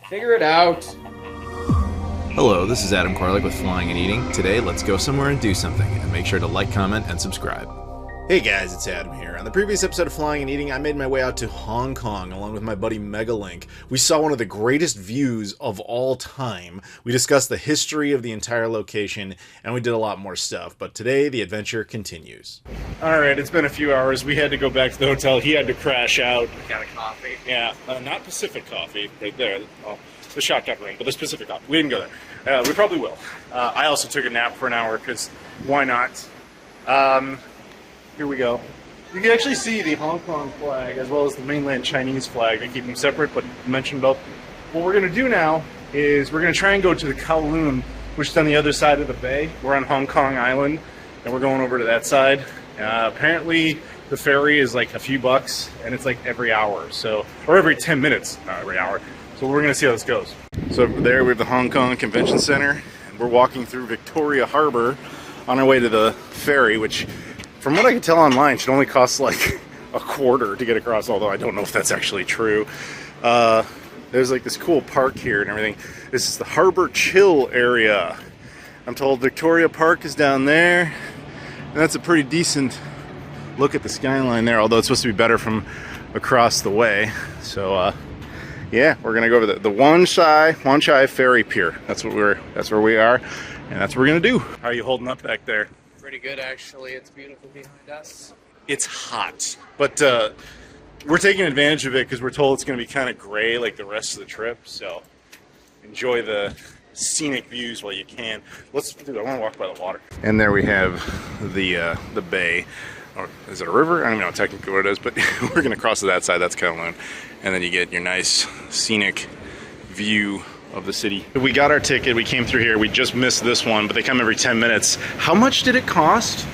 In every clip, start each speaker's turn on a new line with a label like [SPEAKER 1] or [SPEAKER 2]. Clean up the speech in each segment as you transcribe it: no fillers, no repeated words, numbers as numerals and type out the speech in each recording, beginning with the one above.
[SPEAKER 1] Figure it out.
[SPEAKER 2] Hello, this is Adam Koralik with Flying and Eating. Today, let's go somewhere and do something, and make sure to like, comment, and subscribe.
[SPEAKER 3] Hey guys, it's Adam here. On the previous episode of Flying and Eating, I made my way out to Hong Kong along with my buddy Megalink. We saw one of the greatest views of all time. We discussed the history of the entire location, and we did a lot more stuff. But today, the adventure continues.
[SPEAKER 4] Alright, it's been a few hours. We had to go back to the hotel. He had to crash out.
[SPEAKER 1] Got a coffee.
[SPEAKER 4] Yeah, not Pacific Coffee, right there. Oh, the shotgun ring, but the Pacific Coffee. We didn't go there. We probably will. I also took a nap for an hour, because why not? Here we go. You can actually see the Hong Kong flag as well as the mainland Chinese flag. They keep them separate, but mention both. What we're going to do now is we're going to try and go to the Kowloon, which is on the other side of the bay. We're on Hong Kong Island, and we're going over to that side. Apparently, the ferry is like a few bucks, and it's like every hour, or every 10 minutes, not every hour. So we're going to see how this goes. So over there we have the Hong Kong Convention Center, and we're walking through Victoria Harbor on our way to the ferry, which, from what I can tell online, should only cost like a quarter to get across, although I don't know if that's actually true. There's like this cool park here and everything. This is the Harbor Chill area. I'm told Victoria Park is down there, and that's a pretty decent look at the skyline there, although it's supposed to be better from across the way. So yeah, we're gonna go over the Wan Chai Ferry Pier. That's where we are, and that's what we're gonna do. How are you holding up back there?
[SPEAKER 1] Pretty good, actually. It's beautiful behind us.
[SPEAKER 4] It's hot, but we're taking advantage of it because we're told it's going to be kind of gray like the rest of the trip. So enjoy the scenic views while you can. I want to walk by the water. And there we have the bay. Or is it a river? I don't know technically what it is, but we're going to cross to that side. That's Kowloon, and then you get your nice scenic view of the city. We got our ticket, we came through here, we just missed this one, but they come every 10 minutes. How much did it cost?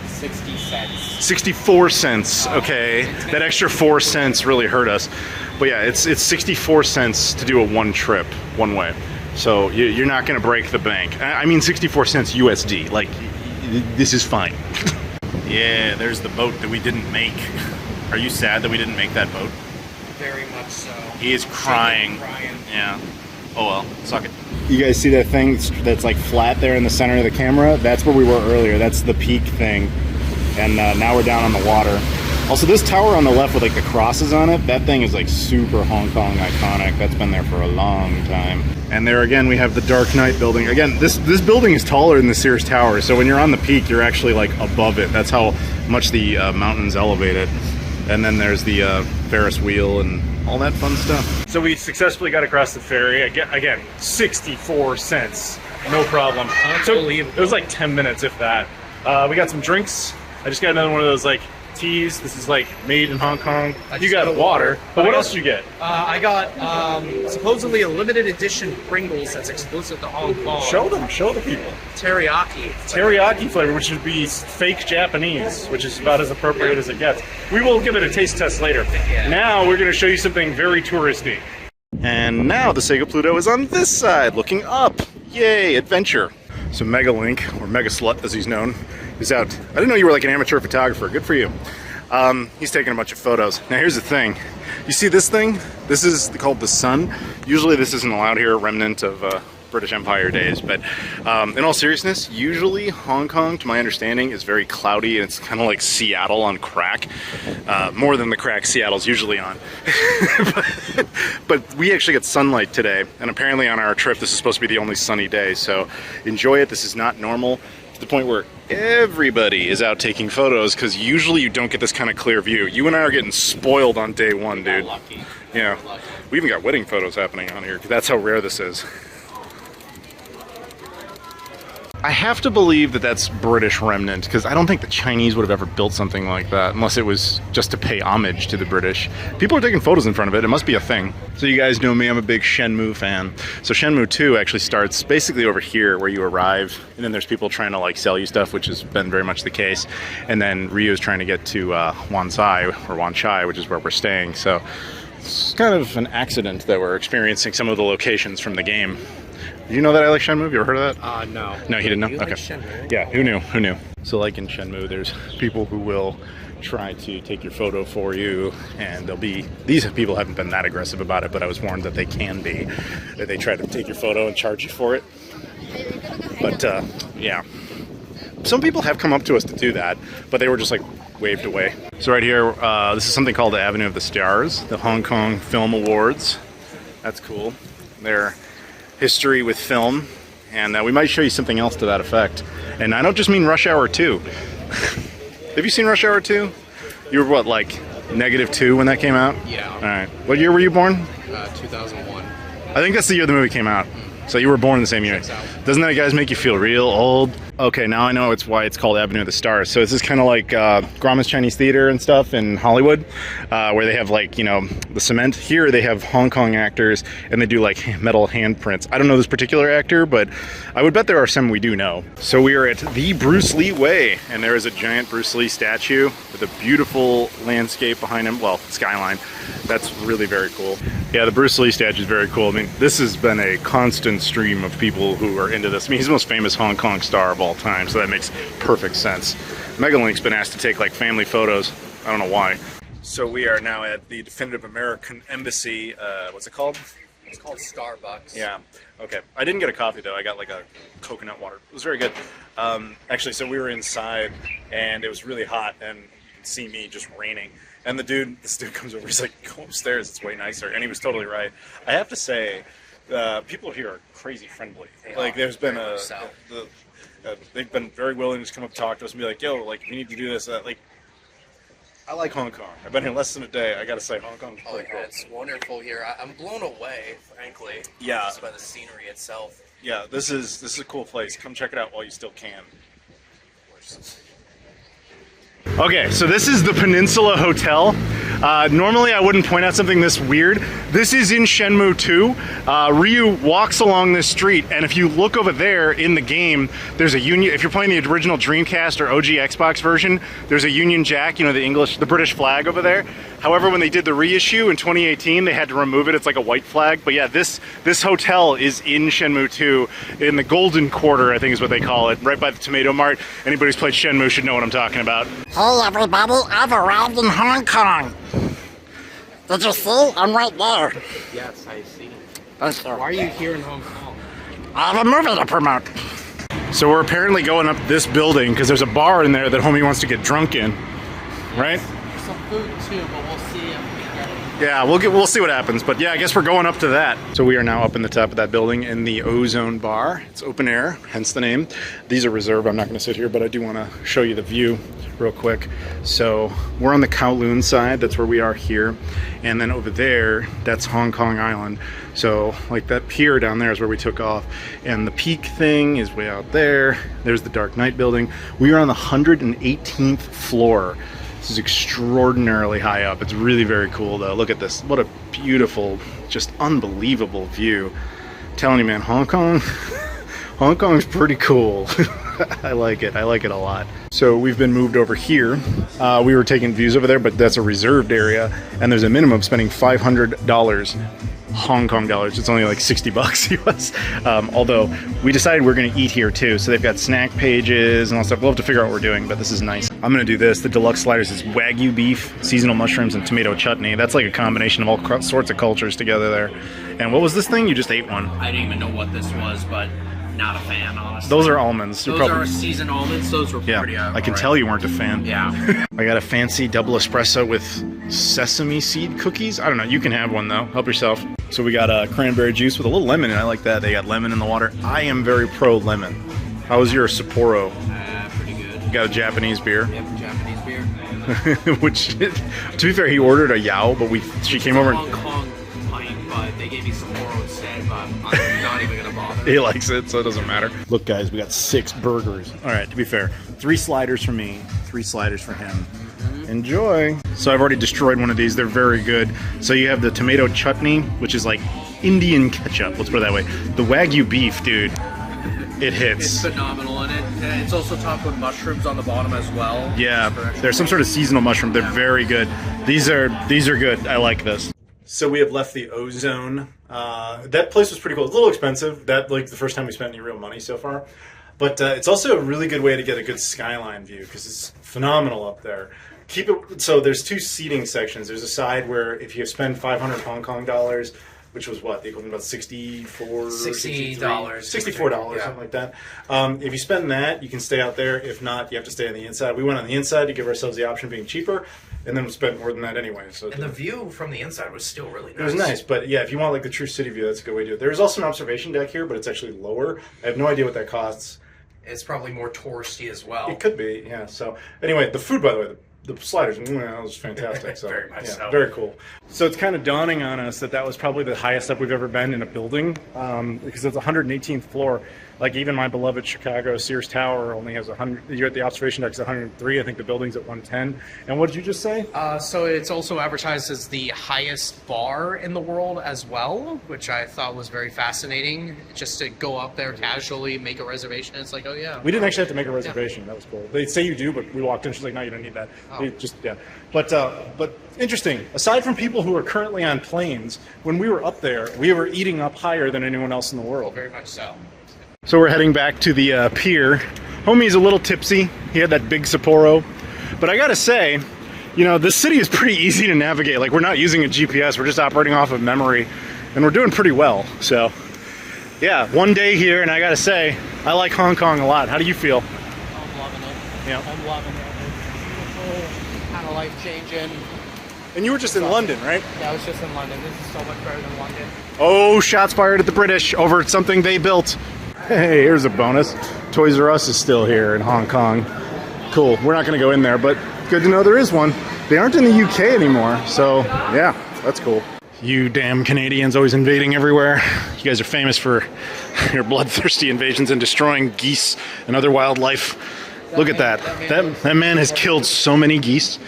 [SPEAKER 1] 60 cents.
[SPEAKER 4] 64 cents, okay. That extra 4 cents really hurt us. But yeah, it's 64 cents to do a one trip, one way. So you're not gonna break the bank. I mean 64 cents USD, like this is fine. Yeah, there's the boat that we didn't make. Are you sad that we didn't make that boat?
[SPEAKER 1] Very much so.
[SPEAKER 4] He is crying.
[SPEAKER 1] Crying.
[SPEAKER 4] Yeah. Oh well, suck it. You guys see that thing that's like flat there in the center of the camera? That's where we were earlier. That's the peak thing. And now we're down on the water. Also, this tower on the left with like the crosses on it, that thing is like super Hong Kong iconic. That's been there for a long time. And there again, we have the Dark Knight building. Again, this building is taller than the Sears Tower. So when you're on the peak, you're actually like above it. That's how much the mountain's elevated. And then there's the Ferris wheel and all that fun stuff. So we successfully got across the ferry. Again, 64 cents. No problem.
[SPEAKER 1] Unbelievable.
[SPEAKER 4] So it was like 10 minutes, if that. We got some drinks. I just got another one of those like teas. This is like made in Hong Kong. You got water. But what else did you get?
[SPEAKER 1] I got supposedly a limited edition Pringles that's exclusive to Hong Kong.
[SPEAKER 4] Show the people.
[SPEAKER 1] Teriyaki.
[SPEAKER 4] Teriyaki flavor, which would be fake Japanese, which is about as appropriate as it gets. We will give it a taste test later.
[SPEAKER 1] Yeah.
[SPEAKER 4] Now we're going to show you something very touristy. And now the Sega Pluto is on this side, looking up. Yay, adventure. So Megalink, or Megaslut as he's known, is out. I didn't know you were like an amateur photographer. Good for you. He's taking a bunch of photos. Now here's the thing. You see this thing? This is called the Sun. Usually this isn't allowed here, a remnant of British Empire days, but in all seriousnness, usually Hong Kong, to my understanding, is very cloudy, and it's kind of like Seattle on crack. More than the crack Seattle's usually on. but we actually get sunlight today, and apparently on our trip this is supposed to be the only sunny day, so enjoy it. This is not normal, to the point where everybody is out taking photos, because usually you don't get this kind of clear view. You and I are getting spoiled on day one, dude.
[SPEAKER 1] Lucky.
[SPEAKER 4] Yeah, we even got wedding photos happening on here, because that's how rare this is. I have to believe that that's British remnant, because I don't think the Chinese would have ever built something like that unless it was just to pay homage to the British. People are taking photos in front of it. It must be a thing. So you guys know me, I'm a big Shenmue fan. So Shenmue 2 actually starts basically over here where you arrive, and then there's people trying to like sell you stuff, which has been very much the case. And then Ryu's trying to get to Wan Chai, which is where we're staying. So it's kind of an accident that we're experiencing some of the locations from the game. Did you know that I like Shenmue? You ever heard of that?
[SPEAKER 1] No.
[SPEAKER 4] No, he didn't know?
[SPEAKER 1] You
[SPEAKER 4] Okay.
[SPEAKER 1] like Shenmue?
[SPEAKER 4] Yeah, who knew? Who knew? So like in Shenmue, there's people who will try to take your photo for you, and these people haven't been that aggressive about it, but I was warned that they can be, that they try to take your photo and charge you for it. But yeah, some people have come up to us to do that, but they were just like waved away. So right here, this is something called the Avenue of the Stars, the Hong Kong Film Awards. That's cool. Their history with film, and we might show you something else to that effect. And I don't just mean Rush Hour 2. Have you seen Rush Hour 2? You were what, like -2 when that came out?
[SPEAKER 5] Yeah.
[SPEAKER 4] All right. What year were you born?
[SPEAKER 5] 2001.
[SPEAKER 4] I think that's the year the movie came out. So you were born the same year.
[SPEAKER 5] Checks out.
[SPEAKER 4] Doesn't that, guys, make you feel real old? Okay, now I know it's why it's called Avenue of the Stars. So this is kind of like Grauman's Chinese Theater and stuff in Hollywood, where they have, like, you know, the cement. Here they have Hong Kong actors, and they do like metal handprints. I don't know this particular actor, but I would bet there are some we do know. So we are at the Bruce Lee Way, and there is a giant Bruce Lee statue with a beautiful landscape behind him. Well, skyline. That's really very cool. Yeah, the Bruce Lee statue is very cool. I mean, this has been a constant stream of people who are into this. I mean, he's the most famous Hong Kong star of all time, so that makes perfect sense. Megalink's been asked to take like family photos. I don't know why. So we are now at the Definitive American Embassy. What's it called?
[SPEAKER 5] It's called Starbucks.
[SPEAKER 4] Yeah. Okay. I didn't get a coffee though. I got like a coconut water. It was very good. Actually, so we were inside, and it was really hot, and you could see me just raining. And this dude comes over. He's like, "Go upstairs. It's way nicer." And he was totally right. I have to say, people here are crazy friendly. There's been they've been very willing to just come up and talk to us and be like, "Yo, like, we need to do this." I like Hong Kong. I've been here less than a day. I gotta say, Hong Kong's pretty cool.
[SPEAKER 5] It's wonderful here. I'm blown away, frankly.
[SPEAKER 4] Yeah.
[SPEAKER 5] Just by the scenery itself.
[SPEAKER 4] Yeah, this is a cool place. Come check it out while you still can. Okay, so this is the Peninsula Hotel. Normally I wouldn't point out something this weird. This is in Shenmue 2. Ryu walks along this street, and if you look over there in the game, there's a Union. If you're playing the original Dreamcast or OG Xbox version, there's a Union Jack, you know, the British flag over there. However, when they did the reissue in 2018, they had to remove it. It's like a white flag. But yeah, this hotel is in Shenmue 2, in the Golden Quarter, I think is what they call it, right by the Tomato Mart. Anybody who's played Shenmue should know what I'm talking about.
[SPEAKER 6] Hey everybody, I've arrived in Hong Kong. Did you see? I'm right there.
[SPEAKER 5] Yes, I see.
[SPEAKER 6] Thank you.
[SPEAKER 5] Why are you here in Hong Kong?
[SPEAKER 6] I have a movie to promote.
[SPEAKER 4] So we're apparently going up this building because there's a bar in there that homie wants to get drunk in, right?
[SPEAKER 5] Some food too, but we'll see if we get it.
[SPEAKER 4] Yeah, we'll see what happens, but yeah, I guess we're going up to that. So we are now up in the top of that building in the Ozone Bar. It's open air, hence the name. These are reserved. I'm not going to sit here, but I do want to show you the view real quick. So we're on the Kowloon side. That's where we are here, and then over there, that's Hong Kong Island. So like that pier down there is where we took off, and the peak thing is way out there. There's the Dark Knight building. We are on the 118th floor. This is extraordinarily high up. It's really very cool though. Look at this. What a beautiful, just unbelievable view. I'm telling you, man, Hong Kong, Hong Kong's pretty cool. I like it. I like it a lot. So we've been moved over here. We were taking views over there, but that's a reserved area, and there's a minimum of spending $500 Hong Kong dollars. It's only like 60 bucks US. Although we decided we're going to eat here too. So they've got snack pages and all stuff. We'll have to figure out what we're doing, but this is nice. I'm going to do this. The deluxe sliders is Wagyu beef, seasonal mushrooms, and tomato chutney. That's like a combination of all sorts of cultures together there. And what was this thing? You just ate one.
[SPEAKER 5] I didn't even know what this was, but not a fan, honestly.
[SPEAKER 4] Those are almonds.
[SPEAKER 5] Those are seasoned almonds. Those were pretty
[SPEAKER 4] I can tell you weren't a fan.
[SPEAKER 5] Yeah.
[SPEAKER 4] I got a fancy double espresso with sesame seed cookies. I don't know. You can have one though. Help yourself. So we got a cranberry juice with a little lemon, and I like that. They got lemon in the water. I am very pro lemon. How was your Sapporo?
[SPEAKER 5] Pretty good.
[SPEAKER 4] You got a Japanese beer?
[SPEAKER 5] Yep, Japanese beer.
[SPEAKER 4] Which, to be fair, he ordered a Yao, but she came over.
[SPEAKER 5] Hong Kong pint, but they gave me Sapporo instead. But I'm not even gonna bother.
[SPEAKER 4] He likes it, so it doesn't matter. Look, guys, we got 6 burgers. All right, to be fair, 3 sliders for me, 3 sliders for him. Enjoy. So I've already destroyed one of these. They're very good. So you have the tomato chutney, which is like Indian ketchup. Let's put it that way. The Wagyu beef, dude, it hits.
[SPEAKER 5] It's phenomenal, and it's also topped with mushrooms on the bottom as well.
[SPEAKER 4] Yeah, there's some sort of seasonal mushroom. They're very good. These are good. I like this. So we have left the Ozone. That place was pretty cool. It's a little expensive. That like the first time we spent any real money so far. But it's also a really good way to get a good skyline view because it's phenomenal up there.
[SPEAKER 3] keep it. So there's two seating sections. There's a side where if you spend 500 Hong Kong dollars, which was what, the equivalent of about $64, $64,
[SPEAKER 1] yeah.
[SPEAKER 3] something like that. If you spend that, you can stay out there. If not, you have to stay on the inside. We went on the inside to give ourselves the option of being cheaper, and then we spent more than that anyway. So
[SPEAKER 5] And the view from the inside was still really nice.
[SPEAKER 3] it was nice, but yeah, if you want like the true city view, that's a good way to do it. There's also an observation deck here, but it's actually lower. I have no idea what that costs.
[SPEAKER 5] It's probably more touristy as well.
[SPEAKER 3] It could be, yeah. So anyway, the food, by the way, the sliders, that was fantastic. So
[SPEAKER 5] Very much
[SPEAKER 3] yeah,
[SPEAKER 5] so.
[SPEAKER 3] very cool. So it's kind of dawning on us that was probably the highest up we've ever been in a building, because it's 118th floor. Like even my beloved Chicago Sears Tower only has 100. You're at the observation deck, it's 103. I think the building's at 110. And what did you just say?
[SPEAKER 1] So it's also advertised as the highest bar in the world as well, which I thought was very fascinating. Just to go up there casually, make a reservation, it's like, oh yeah.
[SPEAKER 3] We didn't actually have to make a reservation. That was cool. They say you do, but we walked in. She's like, no, you don't need that. They just yeah. But interesting. Aside from people who are currently on planes, when we were up there, we were eating up higher than anyone else in the world.
[SPEAKER 1] Very much so.
[SPEAKER 3] So we're heading back to the pier. Homie's a little tipsy. He had that big Sapporo. But I gotta say, you know, this city is pretty easy to navigate. Like, we're not using a GPS, we're just operating off of memory. And we're doing pretty well. So, yeah, one day here, and I gotta say, I like Hong Kong a lot. How do you feel?
[SPEAKER 1] I'm loving it.
[SPEAKER 3] Yeah.
[SPEAKER 1] I'm loving it. It's beautiful, kind of life-changing.
[SPEAKER 3] And you were just in London, right?
[SPEAKER 1] Yeah, I was just in London. This is so much better than London.
[SPEAKER 3] Oh, shots fired at the British over something they built. Hey, here's a bonus. Toys R Us is still here in Hong Kong. Cool. We're not going to go in there, but good to know there is one. They aren't in the UK anymore, so yeah, that's cool. You damn Canadians always invading everywhere. You guys are famous for your bloodthirsty invasions and destroying geese and other wildlife. Look at that. That man has killed so many geese.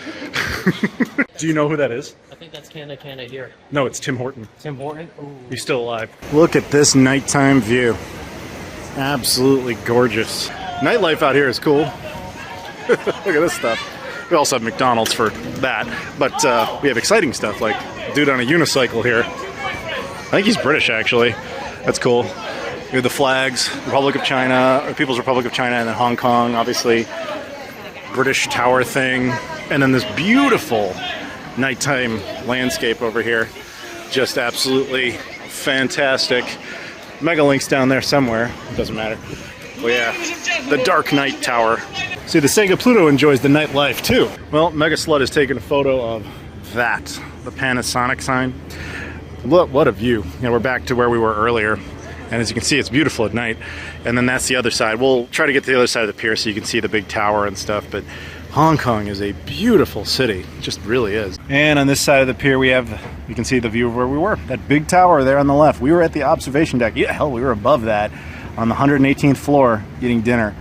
[SPEAKER 3] Do you know who that is?
[SPEAKER 1] I think that's Canada here.
[SPEAKER 3] No, it's Tim Horton.
[SPEAKER 1] Tim Horton? Ooh.
[SPEAKER 3] He's still alive. Look at this nighttime view. Absolutely gorgeous. Nightlife out here is cool. Look at this stuff. We also have McDonald's for that, but we have exciting stuff like dude on a unicycle here. I think he's British, actually. That's cool. We have the flags, Republic of China, or People's Republic of China, and then Hong Kong, obviously. British tower thing. And then this beautiful nighttime landscape over here. Just absolutely fantastic. Megalink's down there somewhere. It doesn't matter. Well, yeah, the Dark Knight Tower. See, the Sega Pluto enjoys the nightlife too. Well, Mega Slut has taken a photo of that, the Panasonic sign. Look, what a view. You know, we're back to where we were earlier. And as you can see, it's beautiful at night. And then that's the other side. We'll try to get to the other side of the pier so you can see the big tower and stuff. But Hong Kong is a beautiful city. It just really is. And on this side of the pier, you can see the view of where we were. That big tower there on the left. We were at the observation deck. Yeah, hell, we were above that on the 118th floor eating dinner.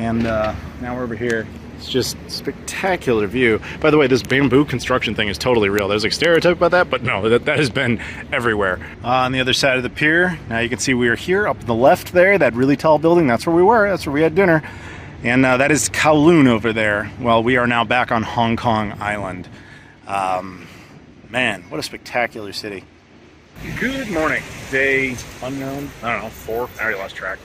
[SPEAKER 3] And now we're over here. It's just spectacular view. By the way, this bamboo construction thing is totally real. There's like stereotype about that, but no, that has been everywhere. On the other side of the pier, now you can see we are here up on the left there, that really tall building. That's where we were. That's where we had dinner. And that is Kowloon over there. Well, we are now back on Hong Kong Island. Man, what a spectacular city. Good morning. Day unknown. I don't know, 4. I already lost track.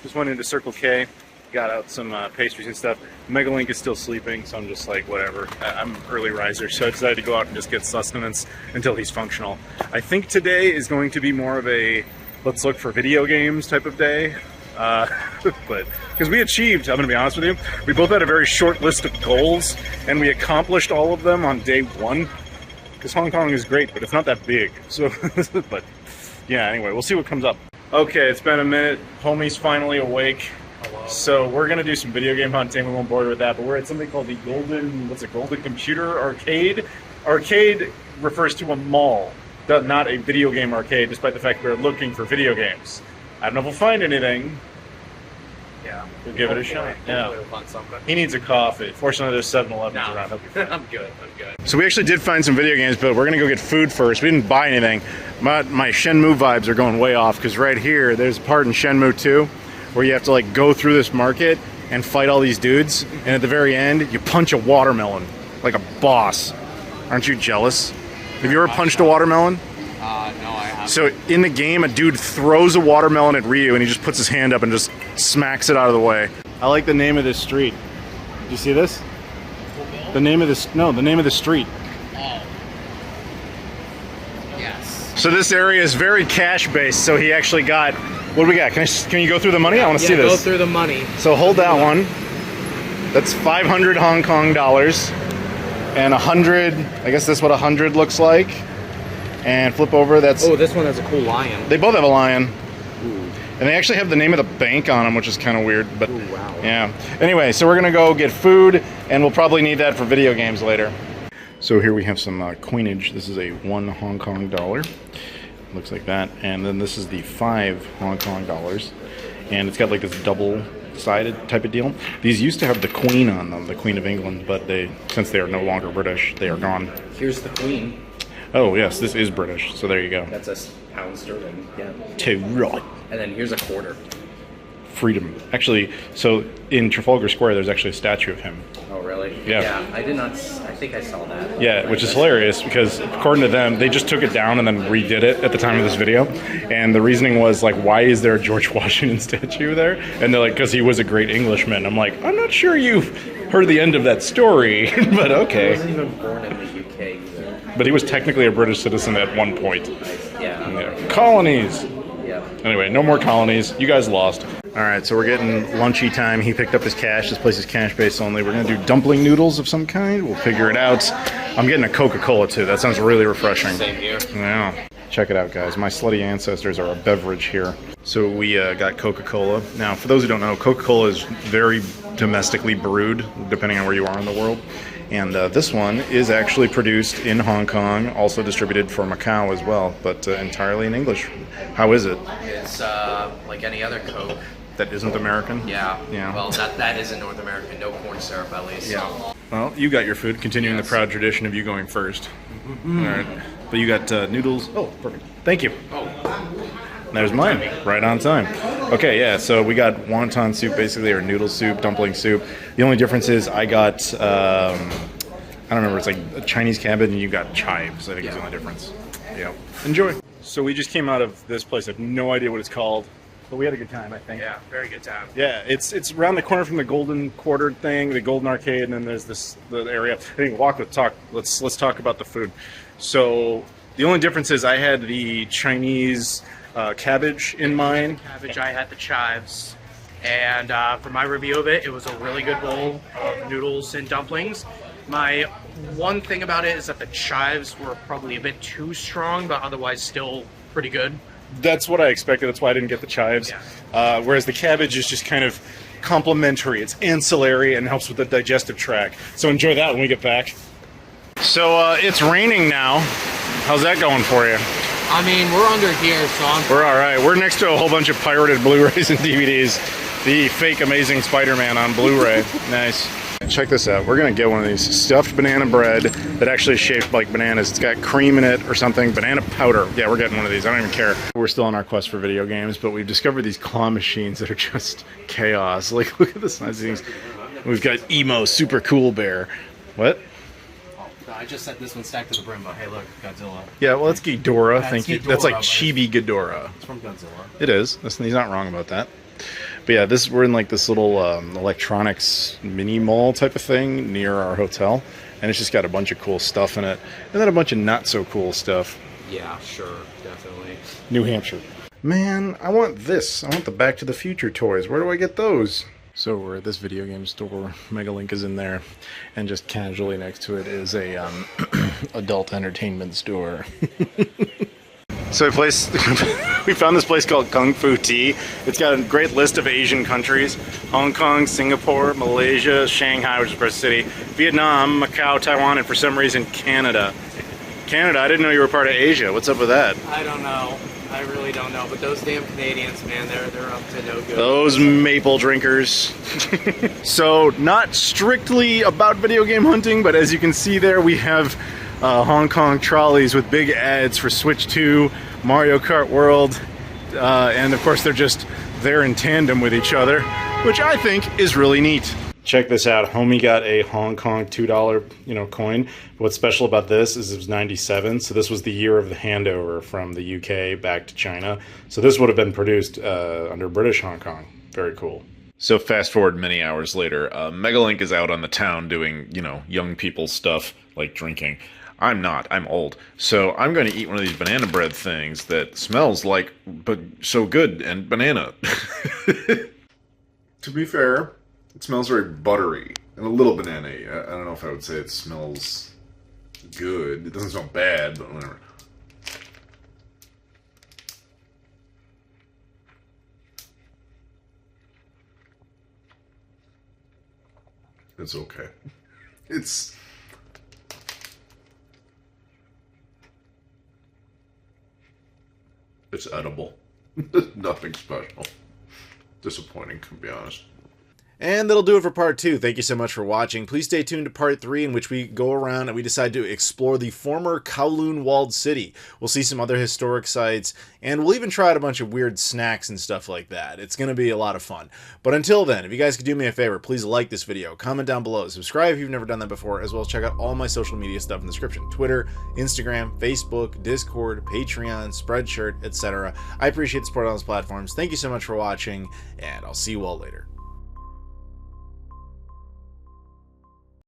[SPEAKER 3] Just went into Circle K. Got out some pastries and stuff. Megalink is still sleeping, so I'm just like, whatever. I'm an early riser, so I decided to go out and just get sustenance until he's functional. I think today is going to be more of a let's look for video games type of day. But because we achieved, I'm going to be honest with you, we both had a very short list of goals, and we accomplished all of them on day 1. Because Hong Kong is great, but it's not that big. So, but yeah, anyway, we'll see what comes up. Okay, it's been a minute. Homie's finally awake. So we're gonna do some video game hunting. We won't bore you with that, but we're at something called the Golden Computer Arcade. Arcade refers to a mall, not a video game arcade, despite the fact we're looking for video games. I don't know if we'll find anything. Yeah, we'll give it a shot. Yeah. He needs a coffee. Fortunately, there's 7-Elevens around. He'll be fine.
[SPEAKER 5] I'm good.
[SPEAKER 3] So we actually did find some video games, but we're gonna go get food first. We didn't buy anything. My Shenmue vibes are going way off, because right here, there's a part in Shenmue 2 where you have to like go through this market and fight all these dudes, and at the very end, you punch a watermelon like a boss. Aren't you jealous? Have you ever punched a watermelon?
[SPEAKER 1] No, I haven't.
[SPEAKER 3] So in the game, a dude throws a watermelon at Ryu, and he just puts his hand up and just smacks it out of the way. I like the name of this street. Do you see this?
[SPEAKER 4] The name of this? No, the name of the street.
[SPEAKER 1] Oh. Yes.
[SPEAKER 4] So this area is very cash based. So he actually got. What do we got? Can you go through the money? I want to see this.
[SPEAKER 1] Go through the money.
[SPEAKER 4] So hold that one. That's 500 Hong Kong dollars. And 100. I guess that's what 100 looks like. And flip over. That's.
[SPEAKER 1] Oh, this one has a cool lion.
[SPEAKER 4] They both have a lion. And they actually have the name of the bank on them, which is kind of weird, but
[SPEAKER 1] Ooh, wow.
[SPEAKER 4] yeah. Anyway, so we're gonna go get food, and we'll probably need that for video games later. So here we have some coinage. This is a 1 Hong Kong dollar. Looks like that. And then this is the 5 Hong Kong dollars. And it's got like this double-sided type of deal. These used to have the Queen on them, the Queen of England, but since they are no longer British, they are gone.
[SPEAKER 5] Here's the Queen.
[SPEAKER 4] Oh yes, this is British, so there you go.
[SPEAKER 5] That's a pound sterling. Yeah.
[SPEAKER 4] To right.
[SPEAKER 5] And then here's a quarter.
[SPEAKER 4] Freedom. Actually, so in Trafalgar Square, there's actually a statue of him.
[SPEAKER 5] Oh, really?
[SPEAKER 4] Yeah.
[SPEAKER 5] Yeah, I did not. I think I saw that.
[SPEAKER 4] Yeah, which is hilarious because according to them, they just took it down and then redid it at the time of this video. And the reasoning was like, why is there a George Washington statue there? And they're like, because he was a great Englishman. I'm like, I'm not sure you've heard the end of that story, but okay.
[SPEAKER 5] He wasn't even born in the UK either.
[SPEAKER 4] But he was technically a British citizen at one point.
[SPEAKER 5] Yeah.
[SPEAKER 4] Yeah. Colonies.
[SPEAKER 5] Yeah.
[SPEAKER 4] Anyway, no more colonies. You guys lost. All right, so we're getting lunchy time. He picked up his cash. This place is cash-based only. We're going to do dumpling noodles of some kind. We'll figure it out. I'm getting a Coca-Cola, too. That sounds really refreshing.
[SPEAKER 5] Same here.
[SPEAKER 4] Yeah. Check it out, guys. My slutty ancestors are a beverage here. So we got Coca-Cola. Now, for those who don't know, Coca-Cola is very domestically brewed, depending on where you are in the world. And this one is actually produced in Hong Kong, also distributed for Macau as well, but entirely in English. How is it?
[SPEAKER 5] It's like any other Coke.
[SPEAKER 4] That isn't American?
[SPEAKER 5] Yeah.
[SPEAKER 4] Yeah.
[SPEAKER 5] Well, that isn't North American. No corn syrup, at least.
[SPEAKER 4] Yeah. Well, you got your food, continuing the proud tradition of you going first. All right. But you got noodles. Oh, perfect. Thank you.
[SPEAKER 5] Oh.
[SPEAKER 4] There's mine, right on time. Okay, yeah, so we got wonton soup, basically, or noodle soup, dumpling soup. The only difference is I got, I don't remember, it's like a Chinese cabbage, and you got chives, I think is the only difference. Yeah. Enjoy. So we just came out of this place. I have no idea what it's called, but we had a good time, I think.
[SPEAKER 1] Yeah, very good time.
[SPEAKER 4] Yeah, it's around the corner from the Golden Quarter thing, the Golden Arcade, and then there's the area. I think let's talk about the food. So the only difference is I had the Chinese cabbage in mine.
[SPEAKER 1] Cabbage, I had the chives. And for my review of it, it was a really good bowl of noodles and dumplings. My one thing about it is that the chives were probably a bit too strong, but otherwise still pretty good.
[SPEAKER 4] That's what I expected. That's why I didn't get the chives.
[SPEAKER 1] Yeah.
[SPEAKER 4] Whereas the cabbage is just kind of complementary. It's ancillary and helps with the digestive tract. So enjoy that when we get back. So it's raining now. How's that going for you?
[SPEAKER 1] I mean, we're under here, so
[SPEAKER 4] We're all right. We're next to a whole bunch of pirated Blu-rays and DVDs. The fake Amazing Spider-Man on Blu-ray. Nice. Check this out. We're going to get one of these stuffed banana bread that actually is shaped like bananas. It's got cream in it or something. Banana powder. Yeah, we're getting one of these. I don't even care. We're still on our quest for video games, but we've discovered these claw machines that are just chaos. Like, look at the size of these. We've got Emo Super Cool Bear. What?
[SPEAKER 5] I just set this one stacked to the brim, but hey, look, Godzilla.
[SPEAKER 4] Yeah, well, that's Ghidorah.
[SPEAKER 5] That's
[SPEAKER 4] Thank you.
[SPEAKER 5] Ghidorah,
[SPEAKER 4] That's like
[SPEAKER 5] but
[SPEAKER 4] chibi Ghidorah.
[SPEAKER 5] It's from Godzilla.
[SPEAKER 4] It is. He's not wrong about that. But yeah, we're in like this little electronics mini mall type of thing near our hotel, and it's just got a bunch of cool stuff in it, and then a bunch of not so cool stuff.
[SPEAKER 5] Yeah, sure, definitely.
[SPEAKER 4] New Hampshire. Man, I want this. I want the Back to the Future toys. Where do I get those? So we're at this video game store. Megalink is in there, and just casually next to it is a adult entertainment store. So we found this place called Kung Fu Tea. It's got a great list of Asian countries: Hong Kong, Singapore, Malaysia, Shanghai, which is Press City, Vietnam, Macau, Taiwan, and for some reason Canada. Canada, I didn't know you were part of Asia. What's up with that?
[SPEAKER 1] I don't know. I really don't know. But those damn Canadians, man, they're up to no good.
[SPEAKER 4] Those maple drinkers. So not strictly about video game hunting, but as you can see there, we have Hong Kong trolleys with big ads for Switch 2, Mario Kart World, and of course they're in tandem with each other, which I think is really neat. Check this out. Homie got a Hong Kong $2 coin. What's special about this is it was 97, so this was the year of the handover from the UK back to China. So this would have been produced under British Hong Kong. Very cool.
[SPEAKER 3] So fast forward many hours later, Megalink is out on the town doing, young people stuff like drinking. I'm not. I'm old. So I'm going to eat one of these banana bread things that smells like, but so good, and banana. To be fair, it smells very buttery and a little banana-y. I don't know if I would say it smells good. It doesn't smell bad, but whatever. It's okay. It's edible. Nothing special. Disappointing, to be honest. And that'll do it for part 2. Thank you so much for watching. Please stay tuned to part 3, in which we go around and we decide to explore the former Kowloon walled city. We'll see some other historic sites, and we'll even try out a bunch of weird snacks and stuff like that. It's going to be a lot of fun. But until then, if you guys could do me a favor, please like this video, comment down below, subscribe if you've never done that before, as well as check out all my social media stuff in the description. Twitter, Instagram, Facebook, Discord, Patreon, Spreadshirt, etc. I appreciate the support on those platforms. Thank you so much for watching, and I'll see you all later.